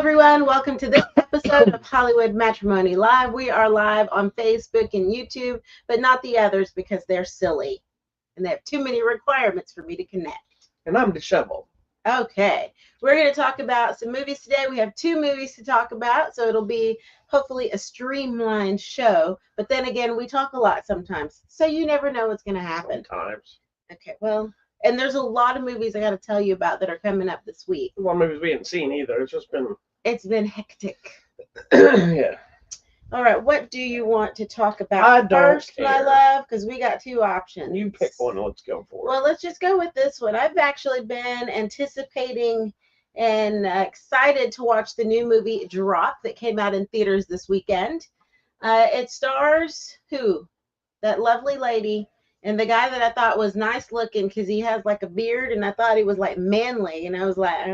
everyone. Welcome to this episode of Hollywood Matrimony Live. We are live on Facebook and YouTube, but not the others because they're silly and they have too many requirements for me to connect. And I'm disheveled. Okay, we're going to talk about some movies today. We have 2 movies to talk about, so it'll be hopefully a streamlined show. But then again, we talk a lot sometimes, so you never know what's going to happen. Sometimes. Okay, well, and there's a lot of movies I got to tell you about that are coming up this week. A lot of movies we haven't seen either. It's been hectic. Yeah. All right, what do you want to talk about I don't first, my care. love? Because we got 2 options. You pick one and let's go for it. Well, let's just go with this one. I've actually been anticipating and excited to watch the new movie Drop that came out in theaters this weekend. It stars who? That lovely lady and the guy that I thought was nice looking because he has like a beard and I thought he was like manly. And I was like,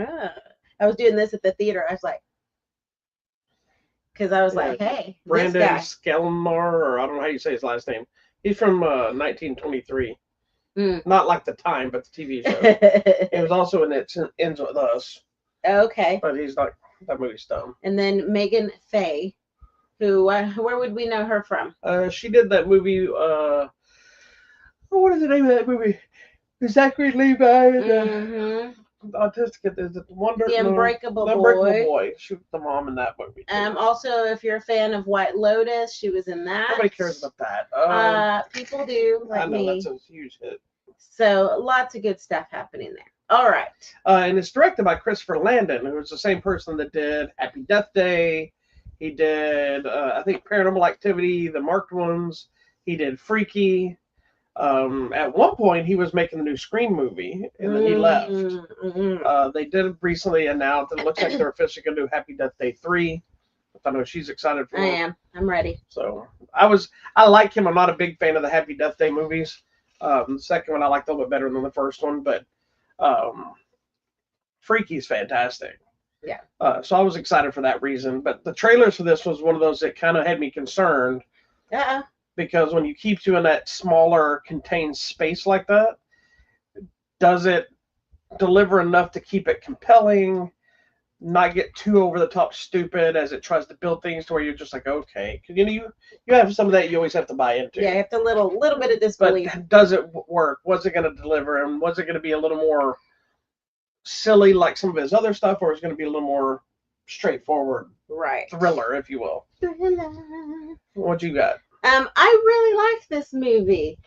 I was doing this at the theater. I was like, because I was like, hey, Brandon this guy. Skelmar, or I don't know how you say his last name. He's from 1923. Mm. Not like the time, but the TV show. He was also in It Ends With Us. Okay. But he's like, that movie's dumb. And then Megan Faye, who, where would we know her from? She did that movie, what is the name of that movie? Zachary Levi. Autistic, the Unbreakable the Boy. Unbreakable Boy. She was the mom in that movie. Also, if you're a fan of White Lotus, she was in that. Nobody cares about that. People do, like I know, me. that's a huge hit. So lots of good stuff happening there. All right. And it's directed by Christopher Landon, who is the same person that did Happy Death Day. He did, I think, Paranormal Activity, the marked ones. He did Freaky. At one point, he was making a new Scream movie, and then he left. They did recently announce that it looks like they're officially going to do Happy Death Day 3. I know she's excited for it. I am. I'm ready. So I like him. I'm not a big fan of the Happy Death Day movies. The second one I liked a little bit better than the first one, but Freaky's fantastic. Yeah. So I was excited for that reason. But the trailers for this was one of those that kind of had me concerned. Because when you keep doing that smaller contained space like that, does it deliver enough to keep it compelling, not get too over the top stupid as it tries to build things to where you're just like, okay, because you have some of that you always have to buy into. Yeah, you have to little bit of disbelief. But does it work? Was it going to deliver? And was it going to be a little more silly like some of his other stuff, or is it going to be a little more straightforward, right? Thriller, if you will. What you got? I really liked this movie.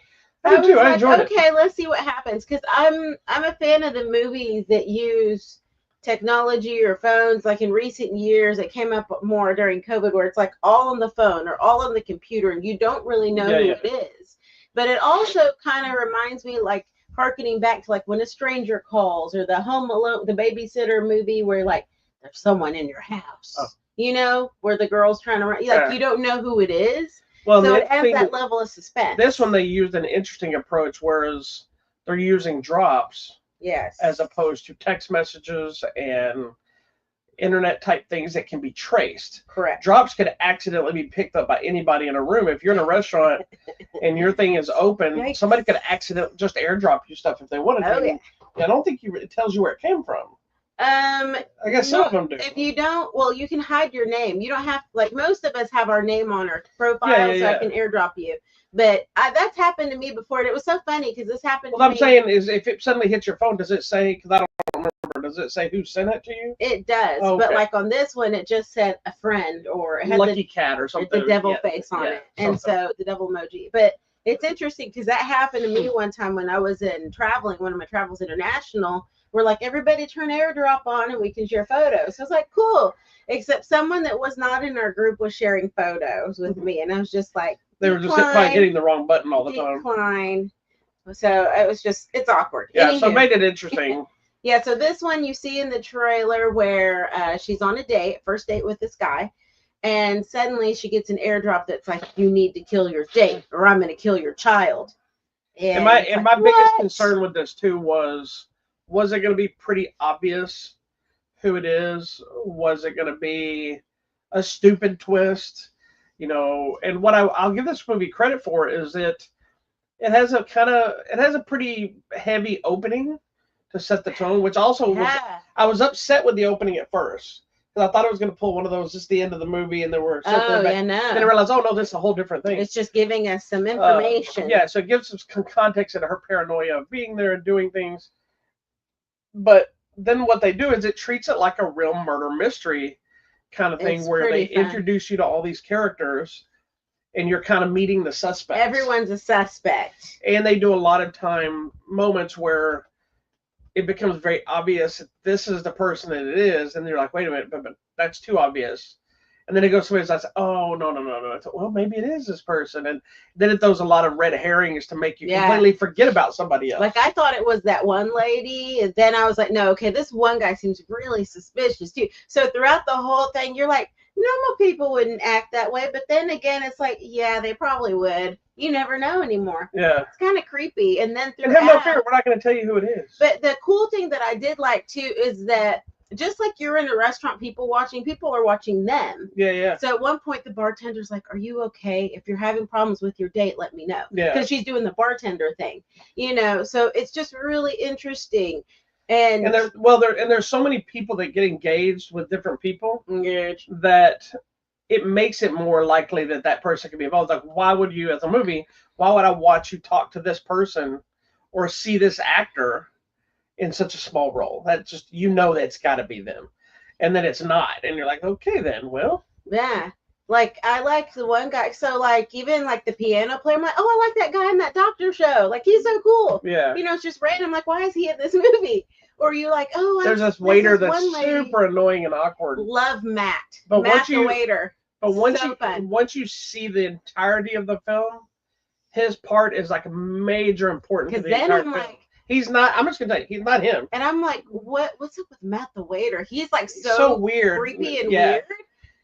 I did too. I enjoyed it. Okay, let's see what happens. Because I'm a fan of the movies that use technology or phones. Like in recent years, it came up more during COVID, where it's like all on the phone or all on the computer, and you don't really know who it is. But it also kind of reminds me, like harkening back to like When a Stranger Calls or the Home Alone, the babysitter movie, where like there's someone in your house. You know, where the girl's trying to run. Like you don't know who it is. Well, so it adds that level of suspense. This one, they used an interesting approach, whereas they're using drops as opposed to text messages and internet type things that can be traced. Correct. Drops could accidentally be picked up by anybody in a room. If you're in a restaurant and your thing is open, somebody could accidentally just airdrop you stuff if they wanted to. I don't think it tells you where it came from. I guess some of them do. If you don't, well, you can hide your name. You don't have, like most of us have our name on our profile, so I can airdrop you. But that's happened to me before, and it was so funny because this happened to me. What I'm saying is, if it suddenly hits your phone, does it say, because I don't remember, does it say who sent it to you? It does, but like on this one, it just said a friend, or it had Lucky Cat or something. The devil face on it, and so the devil emoji. But it's interesting because that happened to me one time when I was traveling, one of my travels international. We're like, everybody turn AirDrop on and we can share photos. So I was like, cool. Except someone that was not in our group was sharing photos with me. And I was just like, they were just probably hitting the wrong button all the time. Decline. So it was just, it's awkward. Yeah, anywho. So it made it interesting. Yeah, so this one you see in the trailer where she's on a date, first date with this guy. And suddenly she gets an AirDrop that's like, you need to kill your date or I'm going to kill your child. And my biggest concern with this too was it going to be pretty obvious who it is? Was it going to be a stupid twist? You know, and what I'll give this movie credit for is that it has a pretty heavy opening to set the tone, which also I was upset with the opening at first Because I thought it was going to pull one of those just the end of the movie, and there were circling back. Yeah, no. Then I realized, oh no, this is a whole different thing. It's just giving us some information. Yeah, so it gives some context into her paranoia of being there and doing things. But then what they do is it treats it like a real murder mystery kind of thing, It's where they pretty fun. introduce you to all these characters, and you're kind of meeting the suspects. Everyone's a suspect. And they do a lot of time moments where it becomes very obvious that this is the person that it is, and you're like, wait a minute, but that's too obvious. And then it goes somebody else, oh, no. Well, maybe it is this person. And then it throws a lot of red herrings to make you completely forget about somebody else. Like, I thought it was that one lady, and then I was like, no, okay, this one guy seems really suspicious, too. So throughout the whole thing, you're like, normal people wouldn't act that way. But then again, it's like, yeah, they probably would. You never know anymore. Yeah. It's kind of creepy. And then throughout... And have no fear, we're not going to tell you who it is. But the cool thing that I did like, too, is that just like you're in a restaurant, people are watching them. Yeah. So at one point, the bartender's like, are you okay? If you're having problems with your date, let me know. Yeah. Because she's doing the bartender thing, so it's just really interesting. And there's so many people that get engaged with different people that it makes it more likely that person could be involved. Like, why would you, as a movie, why would I watch you talk to this person or see this actor in such a small role? That just, that's got to be them, and then it's not, and you're like, okay, then, well, yeah. Like, I like the one guy, so like even like the piano player, I'm like, oh, I like that guy in that doctor show, like he's so cool. Yeah, it's just random. Like, why is he in this movie? Or you like, oh, there's this waiter that's super annoying and awkward. Love Matt, but Matt the waiter. But once you see the entirety of the film, his part is like major important to the entire film. Like, he's not. I'm just gonna tell you, he's not him. And I'm like, what's up with Matt the waiter? He's like so weird, creepy and weird.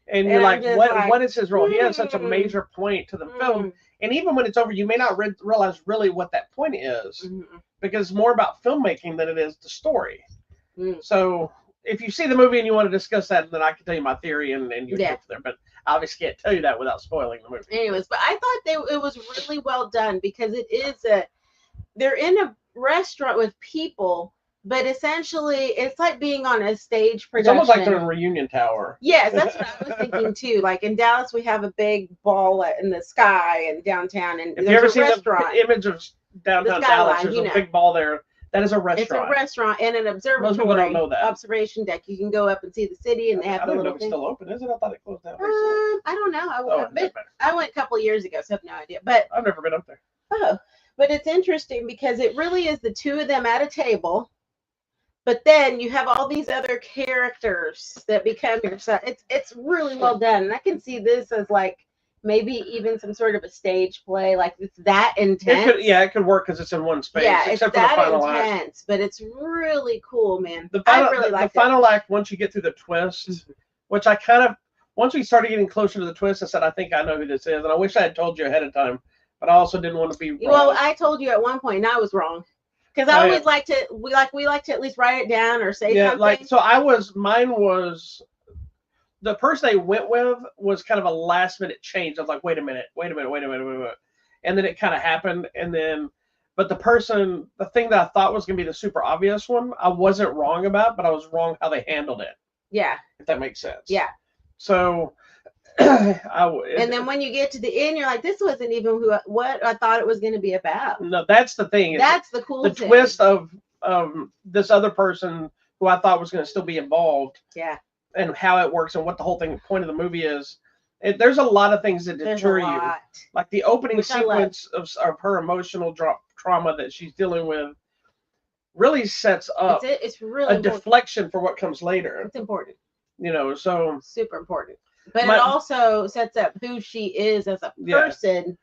And you're like, what is his role? He has such a major point to the film, and even when it's over, you may not realize really what that point is, because it's more about filmmaking than it is the story. So if you see the movie and you want to discuss that, then I can tell you my theory and you go there. But I obviously can't tell you that without spoiling the movie. Anyways, but I thought it was really well done, because they're in a restaurant with people, but essentially it's like being on a stage production. It's almost like they're in a reunion tower. Yes, that's what I was thinking too. Like in Dallas, we have a big ball in the sky and downtown, and if you ever seen the image of downtown Dallas, there's a big ball there. That is a restaurant. It's a restaurant and an observatory. Most people don't know that. Observation deck. You can go up and see the city, and they have the little. I don't know if it's still open, is it? I thought it closed down recently. I don't know. I went a couple of years ago, so I have no idea. But I've never been up there. Oh, but it's interesting because it really is the two of them at a table. But then you have all these other characters that become your son. It's really well done, and I can see this as like maybe even some sort of a stage play. Like it's that intense. It could work because it's in one space. Yeah, except it's that for the final intense, act. But it's really cool, man. The final act, once you get through the twist, which I kind of, once we started getting closer to the twist, I said, I think I know who this is, and I wish I had told you ahead of time, but I also didn't want to be wrong. Well, I told you at one point, and I was wrong. Because I always like to, we like to at least write it down or say something. Mine was, the person they went with was kind of a last minute change. I was like, wait a minute. And then it kind of happened. And then, but the thing that I thought was going to be the super obvious one, I wasn't wrong about, but I was wrong how they handled it. Yeah. If that makes sense. Yeah. So, and then when you get to the end, you're like, this wasn't even what I thought it was going to be about. No, that's the thing. That's the cool thing. The twist of this other person who I thought was going to still be involved. Yeah. And how it works and what the whole point of the movie is. There's a lot of things that deter you. Like the opening sequence of her emotional trauma that she's dealing with really sets up it's really important. Deflection for what comes later. It's important. So super important. But it also sets up who she is as a person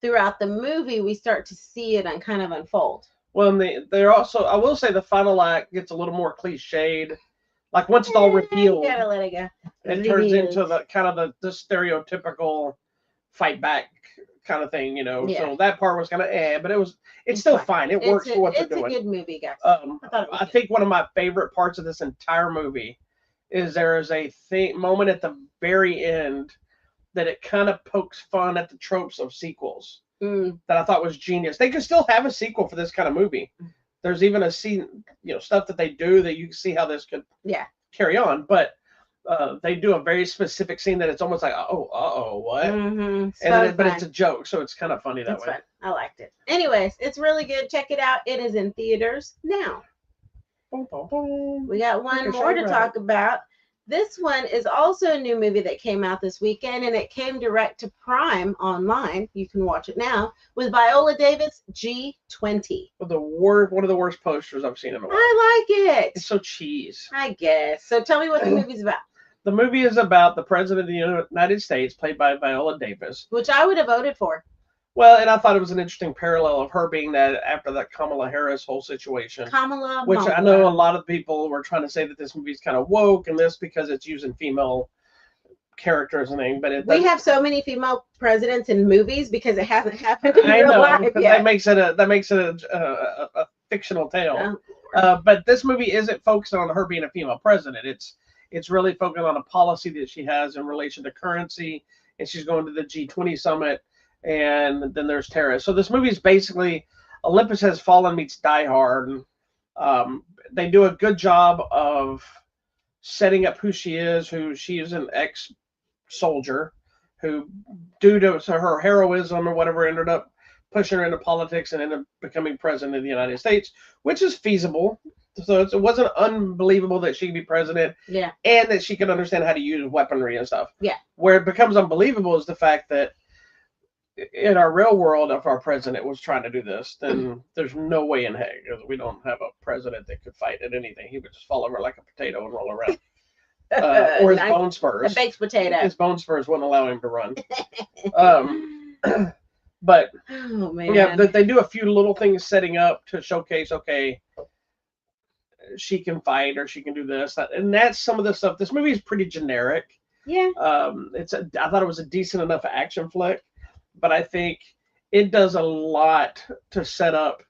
throughout the movie. We start to see it and kind of unfold. Well, they're also, I will say the final act gets a little more cliched. Like once it's all revealed, you gotta let it go. It turns into the kind of the stereotypical fight back kind of thing, So that part was kind of but it's still fine. It works for what they're doing. It's a good movie, guys. I think one of my favorite parts of this entire movie is there is a moment at the very end that it kind of pokes fun at the tropes of sequels that I thought was genius. They could still have a sequel for this kind of movie. There's even a scene, stuff that they do that you can see how this could carry on. But they do a very specific scene that it's almost like, what? Mm-hmm. But it's a joke, so it's kind of funny that way. Fun. I liked it. Anyways, it's really good. Check it out. It is in theaters now. Boom, boom, boom. We got one more to talk about. This one is also a new movie that came out this weekend, and it came direct to Prime online. You can watch it now with Viola Davis, G20. One of the worst posters I've seen in a while. I like it. It's so cheese. I guess. So tell me what the movie's about. The movie is about the President of the United States, played by Viola Davis. Which I would have voted for. Well, and I thought it was an interesting parallel of her being that after that Kamala Harris whole situation. Which I know a lot of people were trying to say that this movie's kind of woke and this because it's using female characters and things. But we have so many female presidents in movies because it hasn't happened in real life yet. That makes it a fictional tale. But this movie isn't focused on her being a female president. It's really focused on a policy that she has in relation to currency, and she's going to the G20 summit. And then there's terrorists. So this movie is basically Olympus Has Fallen meets Die Hard. They do a good job of setting up who she is an ex-soldier who, due to her heroism or whatever, ended up pushing her into politics and ended up becoming president of the United States, which is feasible. So it wasn't unbelievable that she could be president, and that she could understand how to use weaponry and stuff. Yeah. Where it becomes unbelievable is the fact that in our real world, if our president was trying to do this, then there's no way in heck. We don't have a president that could fight at anything. He would just fall over like a potato and roll around. Or his bone spurs. A baked potato. His bone spurs wouldn't allow him to run. But oh, man. Yeah, they do a few little things setting up to showcase, okay, she can fight or she can do this. And that's some of the stuff. This movie is pretty generic. Yeah. I thought it was a decent enough action flick. But I think it does a lot to set up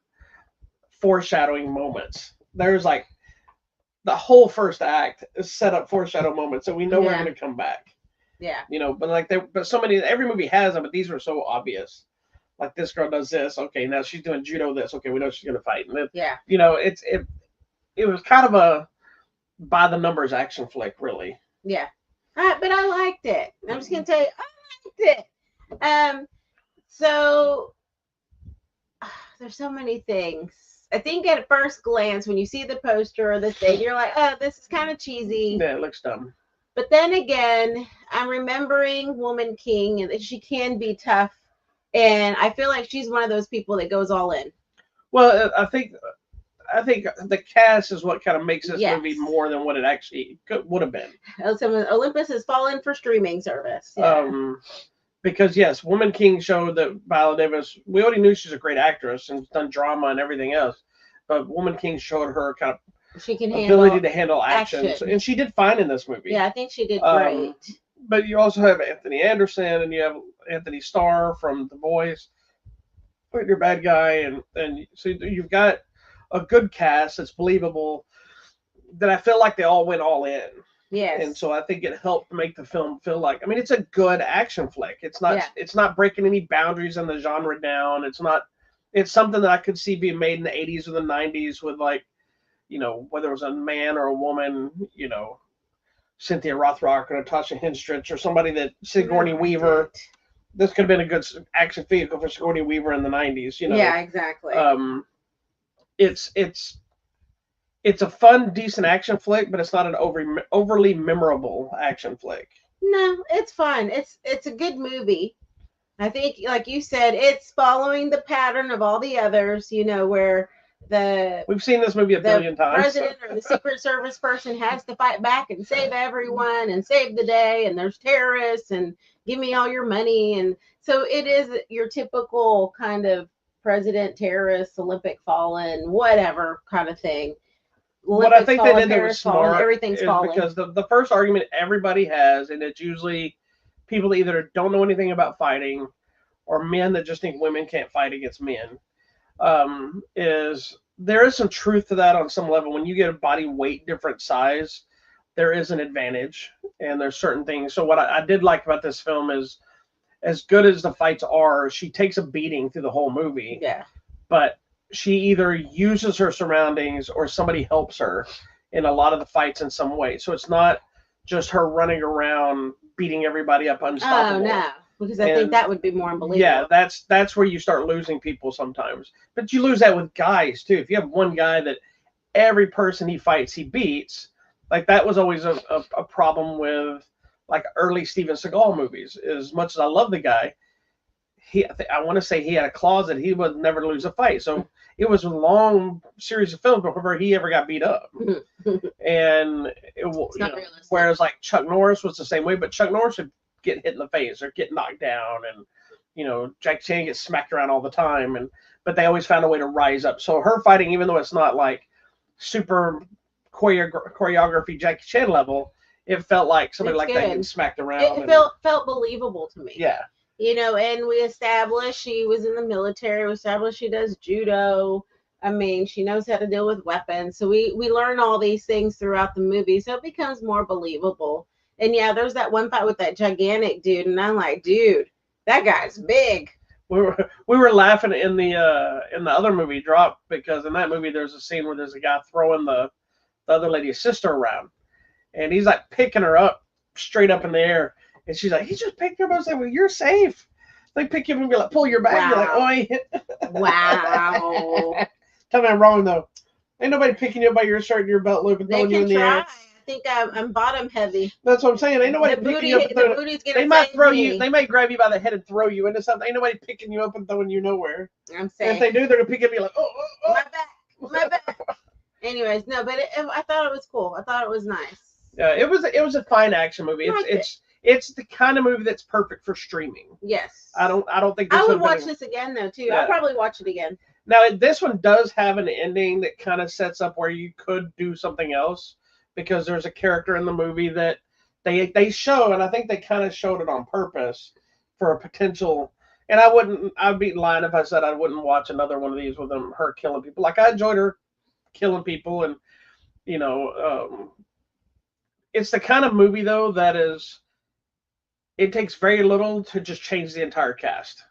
foreshadowing moments. There's like the whole first act is set up foreshadow moments, so we know we're going to come back. Yeah. But so many, every movie has them, but these were so obvious. Like this girl does this, okay, now she's doing judo this, okay, we know she's going to fight. And then, it was kind of a by the numbers action flick, really. Yeah. But I liked it. I'm just going to tell you, I liked it. So there's so many things. I think at first glance, when you see the poster or the thing, you're like, oh, this is kind of cheesy. Yeah, it looks dumb. But then again, I'm remembering Woman King and that she can be tough. And I feel like she's one of those people that goes all in. Well, I think the cast is what kind of makes this movie more than what it actually would have been. Olympus Has Fallen for streaming service. Yeah. Because yes, Woman King showed that Viola Davis, we already knew she's a great actress and done drama and everything else, but Woman King showed her kind of ability to handle action. And she did fine in this movie. Yeah, I think she did great. But you also have Anthony Anderson and you have Anthony Starr from The Boys, your bad guy, and so you've got a good cast that's believable. That I feel like they all went all in. Yes. And so I think it helped make the film feel like, I mean, it's a good action flick. It's not breaking any boundaries in the genre down. It's something that I could see being made in the 80s or the 90s with, like, whether it was a man or a woman, Cynthia Rothrock or Natasha Henstridge or somebody that Sigourney Weaver. This could have been a good action vehicle for Sigourney Weaver in the 90s, Yeah, exactly. It's a fun, decent action flick, but it's not an overly memorable action flick. No, it's fun. It's a good movie. I think, like you said, it's following the pattern of all the others, where we've seen this movie a billion times. The president or the Secret Service person has to fight back and save everyone and save the day, and there's terrorists and give me all your money. And so it is your typical kind of president, terrorist, Olympic fallen, whatever kind of thing. What I think they did that was smart everything's falling. Because the first argument everybody has, and it's usually people that either don't know anything about fighting or men that just think women can't fight against men, is there is some truth to that on some level. When you get a body weight different size, there is an advantage, and there's certain things. So what I did like about this film is, as good as the fights are, she takes a beating through the whole movie. Yeah. But she either uses her surroundings or somebody helps her in a lot of the fights in some way. So it's not just her running around beating everybody up unstoppable. Oh no, because I think that would be more unbelievable. Yeah, that's where you start losing people sometimes. But you lose that with guys too. If you have one guy that every person he fights he beats, like that was always a problem with like early Steven Seagal movies. As much as I love the guy, I want to say he had a clause that he would never lose a fight. So it was a long series of films before he ever got beat up. And whereas like Chuck Norris was the same way, but Chuck Norris would get hit in the face or get knocked down, and Jackie Chan gets smacked around all the time, but they always found a way to rise up. So her fighting, even though it's not like super choreography Jackie Chan level, it felt like somebody like that getting smacked around. It felt believable to me. Yeah. And we established she was in the military. We established she does judo. I mean, she knows how to deal with weapons. So we learn all these things throughout the movie. So it becomes more believable. And yeah, there's that one fight with that gigantic dude. And I'm like, dude, that guy's big. We were laughing in the other movie Drop, because in that movie there's a scene where there's a guy throwing the other lady's sister around. And he's like picking her up straight up in the air. And she's like, he just picked her up. I was like, well, you're safe. They pick you up and be like, pull your back. Wow. You're like, oh, wow. Tell me I'm wrong, though. Ain't nobody picking you up by your shirt and your belt loop and throwing you in the air. I think I'm bottom heavy. That's what I'm saying. Ain't nobody picking you up. They might throw you. They might grab you by the head and throw you into something. Ain't nobody picking you up and throwing you nowhere. I'm saying. And if they do, they're going to pick you up and be like, oh. My back. Anyways, no, but I thought it was cool. I thought it was nice. Yeah, it was a fine action movie. It's the kind of movie that's perfect for streaming. Yes. I don't think I would watch this again though too. Yeah. I'll probably watch it again. Now this one does have an ending that kind of sets up where you could do something else, because there's a character in the movie that they show, and I think they kind of showed it on purpose for a potential. And I'd be lying if I said I wouldn't watch another one of these with her killing people. Like, I enjoyed her killing people, and it's the kind of movie though that it takes very little to just change the entire cast.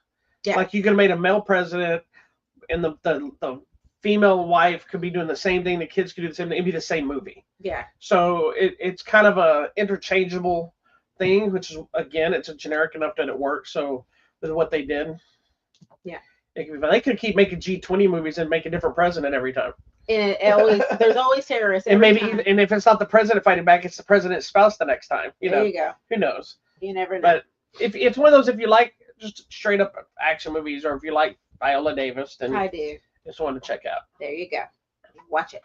Yeah. Like, you could have made a male president, and the female wife could be doing the same thing. The kids could do the same thing. It'd be the same movie. Yeah. So it's kind of a interchangeable thing, which is, again, it's a generic enough that it works. So this is what they did. Yeah. They could keep making G20 movies and make a different president every time. And there's always terrorists. And and if it's not the president fighting back, it's the president's spouse the next time. There you go. Who knows? You never know. But if it's one of those, if you like just straight up action movies, or if you like Viola Davis, then I do. Just one to check out. There you go. Watch it.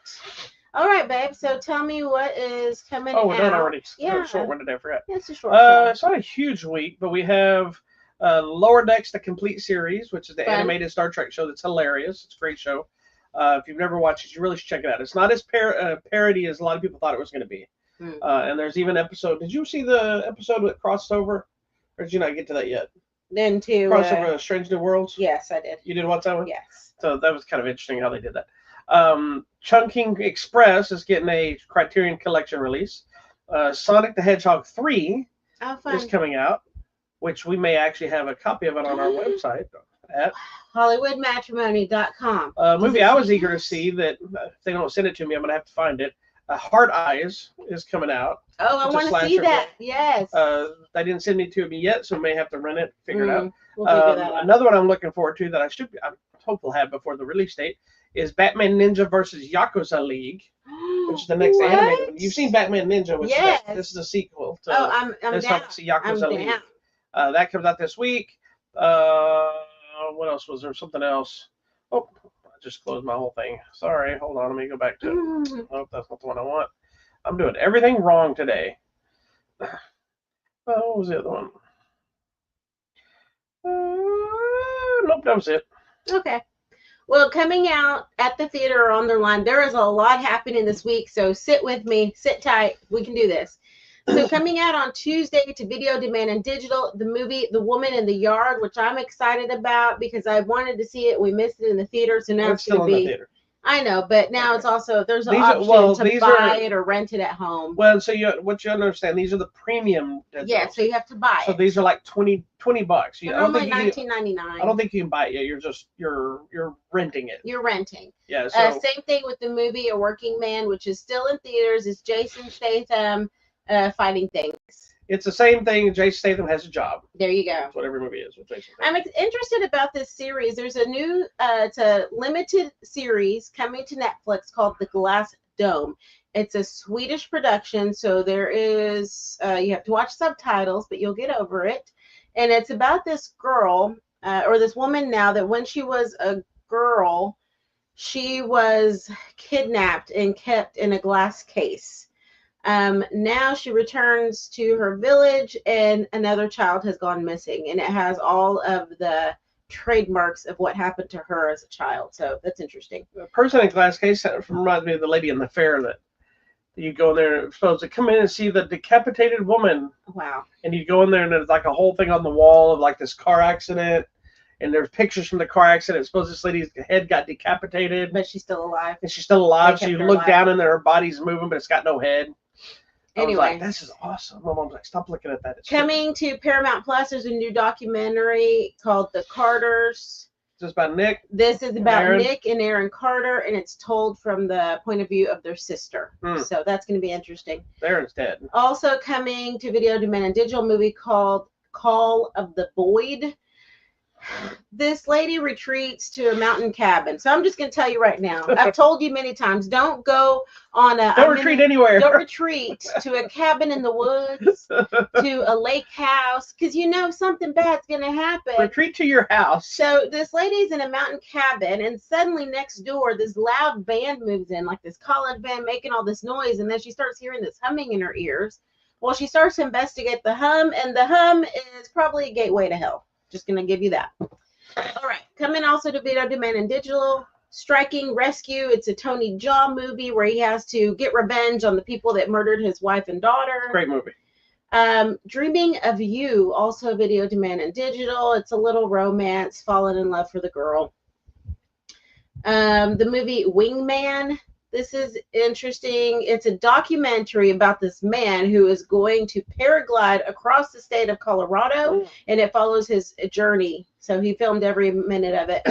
All right, babe. So tell me what is coming out. Oh, we're done already. Yeah. Short one today. I forgot. It's a short one. It's not a huge week, but we have Lower Decks, the complete series, which is the animated Star Trek show that's hilarious. It's a great show. If you've never watched it, you really should check it out. It's not as parody as a lot of people thought it was going to be. And there's even an episode. Did you see the episode that crossed over? Or did you not get to that yet? Then to Crossover to Strange New Worlds? Yes, I did. You did watch that one? Yes. So that was kind of interesting how they did that. Chungking Express is getting a Criterion Collection release. Sonic the Hedgehog 3 is coming out, which we may actually have a copy of it on our website at HollywoodMatrimony.com. Movie I was eager to see that if they don't send it to me, I'm going to have to find it. Hard Eyes is coming out. Oh, I want to see that. Yes. They didn't send it to me yet, so I may have to rent it, figure it out. We'll figure that out. Another one I'm looking forward to that I'm hopeful have before the release date is Batman Ninja versus Yakuza League, which is the next animated one. You've seen Batman Ninja, which this is a sequel to I'm down. Yakuza League. That comes out this week. What else was there? Something else. Oh, I just closed my whole thing. Sorry. Hold on. Let me go back to it. Oh, that's not the one I want. I'm doing everything wrong today. What was the other one? Nope, that was it. Okay. Well, coming out at the theater or on their line, there is a lot happening this week. So sit with me. Sit tight. We can do this. So coming out on Tuesday to video, demand, and digital, the movie The Woman in the Yard, which I'm excited about because I wanted to see it. We missed it in the theater, so now it's going to be. The theater. I know, but now it's also there's an option to buy it or rent it at home. Well, so what you understand, these are the premium digitals. Yeah, so you have to buy it. So these are like $20. Normally $19.99. I don't think you can buy it yet. You're renting it. You're renting. Yeah. So same thing with the movie A Working Man, which is still in theaters. It's Jason Statham. fighting things. It's the same thing. Jason Statham has a job. There you go. That's what every movie is with Jason Statham. I'm interested about this series. There's a new, it's a limited series coming to Netflix called The Glass Dome. It's a Swedish production, so there is, you have to watch subtitles, but you'll get over it. And it's about this girl, or this woman now, that when she was a girl, she was kidnapped and kept in a glass case. Now she returns to her village and another child has gone missing, and it has all of the trademarks of what happened to her as a child. So that's interesting. The person in glass case reminds me of the lady in the fair that you go in there and supposed to come in and see the decapitated woman. Wow. And you go in there and there's like a whole thing on the wall of like this car accident. And there's pictures from the car accident. Suppose this lady's head got decapitated. But she's still alive. And she's still alive. So you look down and her body's moving, but it's got no head. Anyway, I was like, this is awesome. My mom's like, stop looking at that. It's coming to Paramount Plus, there's a new documentary called The Carters. Is this about Nick? This is about Nick and Aaron Carter, and it's told from the point of view of their sister. So that's going to be interesting. Aaron's dead. Also coming to video demand and digital movie called Call of the Void. This lady retreats to a mountain cabin. So I'm just going to tell you right now. I've told you many times, don't go on a... Don't retreat anywhere. Don't retreat to a cabin in the woods, to a lake house, because you know something bad's going to happen. Retreat to your house. So this lady's in a mountain cabin, and suddenly next door, this loud band moves in, like this college band making all this noise, and then she starts hearing this humming in her ears. Well, she starts to investigate the hum, and the hum is probably a gateway to hell. Just going to give you that. All right. Coming also to video demand and digital, Striking Rescue. It's a Tony Jaa movie where he has to get revenge on the people that murdered his wife and daughter. Great movie. Dreaming of You, also video demand and digital. It's a little romance, falling in love for the girl. The movie Wingman. This is interesting. It's a documentary about this man who is going to paraglide across the state of Colorado, and it follows his journey. So he filmed every minute of it.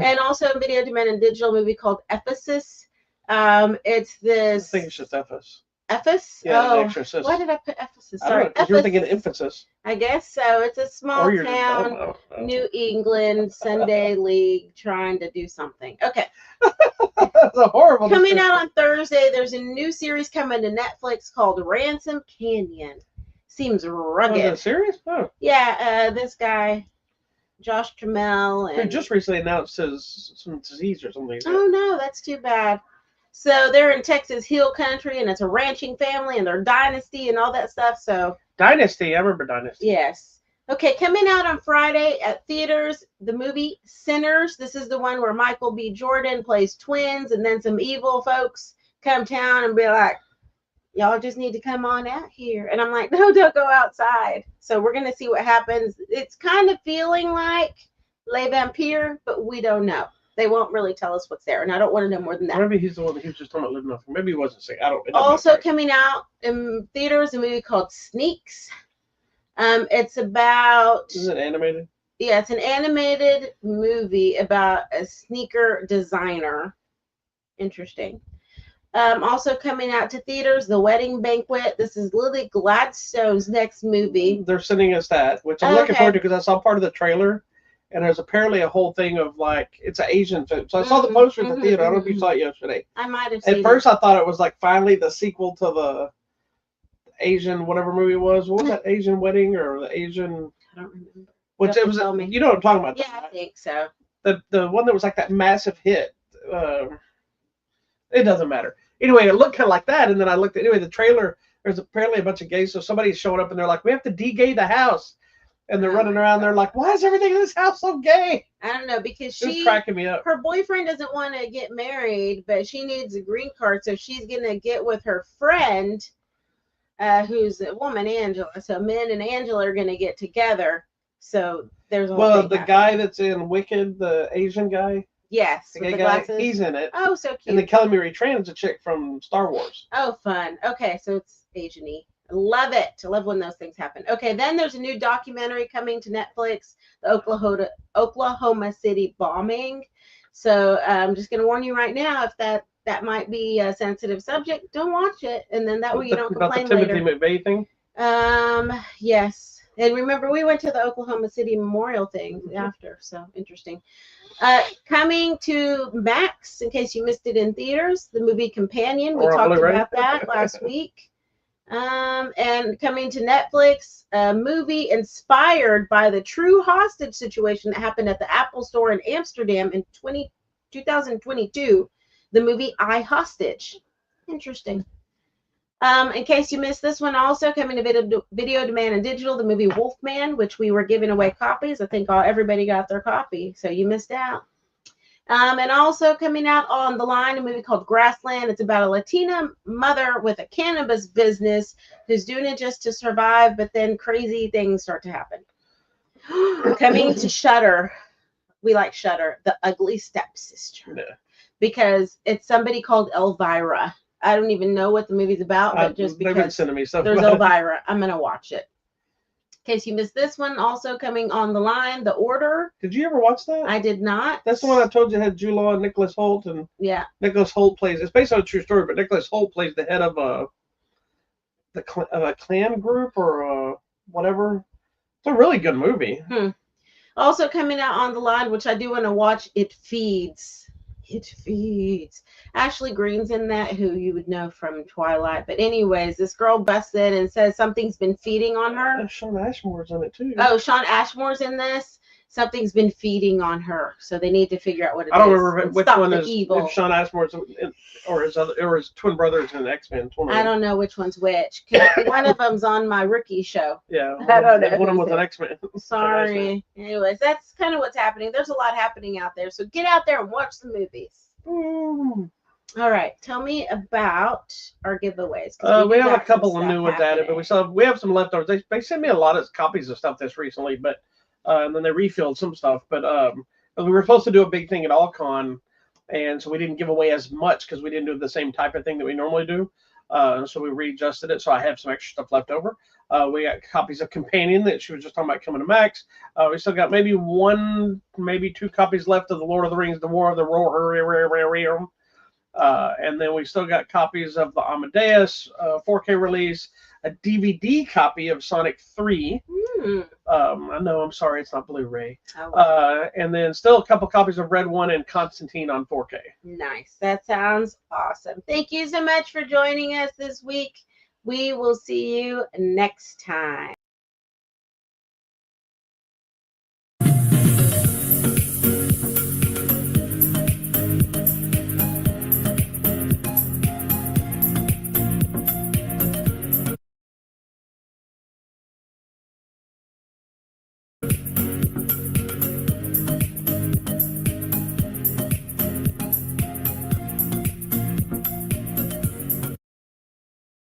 And also a video demand and digital movie called Ephesus. It's this... I think it's just Ephesus. Ephesus? Yeah, the Exorcist. Why did I put Ephesus? Sorry, because you were thinking emphasis. I guess so. It's a small town, New England, Sunday League, trying to do something. Okay. That's a horrible Coming out on Thursday, there's a new series coming to Netflix called Ransom Canyon. Seems rugged. Oh, is that serious? Oh. Yeah, this guy, Josh Trammell. Who just recently announced some disease or something. Oh, no, that's too bad. So they're in Texas Hill Country, and it's a ranching family, and they're dynasty and all that stuff. So Dynasty, I remember Dynasty. Yes. Okay, coming out on Friday at theaters, the movie Sinners. This is the one where Michael B. Jordan plays twins, and then some evil folks come town and be like, y'all just need to come on out here. And I'm like, no, don't go outside. So we're going to see what happens. It's kind of feeling like Les Vampires, but we don't know. They won't really tell us what's there, and I don't want to know more than that. Maybe he's the one that he was just talking about living nothing. Maybe he wasn't sick. I don't. Also coming out in theaters, a movie called Sneaks. It's about... Is it animated? Yeah, it's an animated movie about a sneaker designer. Interesting. Also coming out to theaters, The Wedding Banquet. This is Lily Gladstone's next movie. They're sending us that, which I'm looking forward to because I saw part of the trailer. And there's apparently a whole thing of like, it's an Asian film. So I saw the poster at the theater. I don't know if you saw it yesterday. I might have seen it. At first I thought it was like finally the sequel to the Asian whatever movie it was. What was that, Asian Wedding or the Asian? I don't remember. Which it was, you know what I'm talking about. Yeah, I think so. The one that was like that massive hit. It doesn't matter. Anyway, it looked kind of like that. And then I looked at, anyway, the trailer, there's apparently a bunch of gays. So somebody's showing up and they're like, we have to de-gay the house. And they're running around. They're like, why is everything in this house so gay? I don't know, because she's cracking me up. Her boyfriend doesn't want to get married, but she needs a green card, so she's gonna get with her friend, who's a woman, Angela. So Min and Angela are gonna get together. So there's a whole thing the guy that's in Wicked, the Asian guy. Yes, the guy, he's in it. Oh, so cute. And then Kelly Marie Tran is a chick from Star Wars. Oh, fun. Okay, so it's Asian-y. Love it. I love when those things happen. Okay, then there's a new documentary coming to Netflix, the Oklahoma City bombing. So I'm just going to warn you right now, if that that might be a sensitive subject, don't watch it, and then that way you don't complain about the later. Timothy McVeigh thing? Yes. And remember, we went to the Oklahoma City Memorial thing after, so interesting. Coming to Max, in case you missed it in theaters, the movie Companion. We talked about that last week. And coming to Netflix, a movie inspired by the true hostage situation that happened at the Apple Store in Amsterdam in 2022. The movie I, Hostage. Interesting. In case you missed this one, also coming to video demand and digital, the movie Wolfman, which we were giving away copies. I think everybody got their copy, so you missed out. And also coming out on the line, a movie called Grassland. It's about a Latina mother with a cannabis business who's doing it just to survive, but then crazy things start to happen. Coming to Shudder. We like Shudder, The Ugly Stepsister. Yeah. Because it's somebody called Elvira. I don't even know what the movie's about, but just because been sending me stuff there's Elvira, I'm going to watch it. In case you missed this one, also coming on the line, The Order. Did you ever watch that? I did not. That's the one I told you had Jude Law and Nicholas Hoult, and yeah, Nicholas Hoult plays. It's based on a true story, but Nicholas Hoult plays the head of a Klan group or whatever. It's a really good movie. Also coming out on the line, which I do want to watch, It Feeds. It Feeds. Ashley Greene's in that, who you would know from Twilight. But anyways, this girl busts in and says something's been feeding on her. Shawn Ashmore's in it too. Oh, Shawn Ashmore's in this. Something's been feeding on her, so they need to figure out what it is. I don't remember which one is evil. If Shawn Ashmore's or his twin brothers in X-Men. I don't know which one's which. One of them's on my rookie show. Yeah, I don't know. One of them was an X-Men. Sorry. Anyways, that's kind of what's happening. There's a lot happening out there, so get out there and watch the movies. All right, tell me about our giveaways. We have a couple of new ones added, but we have some leftovers. They sent me a lot of copies of stuff this recently, but and then they refilled some stuff. But we were supposed to do a big thing at AllCon, and so we didn't give away as much because we didn't do the same type of thing that we normally do. So we readjusted it. So I have some extra stuff left over. We got copies of Companion that she was just talking about coming to Max. We still got maybe 2 copies left of The Lord of the Rings, The War of the Rohirrim. And then we still got copies of the Amadeus 4K release, a DVD copy of Sonic 3. I know, I'm sorry, it's not Blu-ray. And then still a couple copies of Red One and Constantine on 4K. Nice. That sounds awesome. Thank you so much for joining us this week. We will see you next time.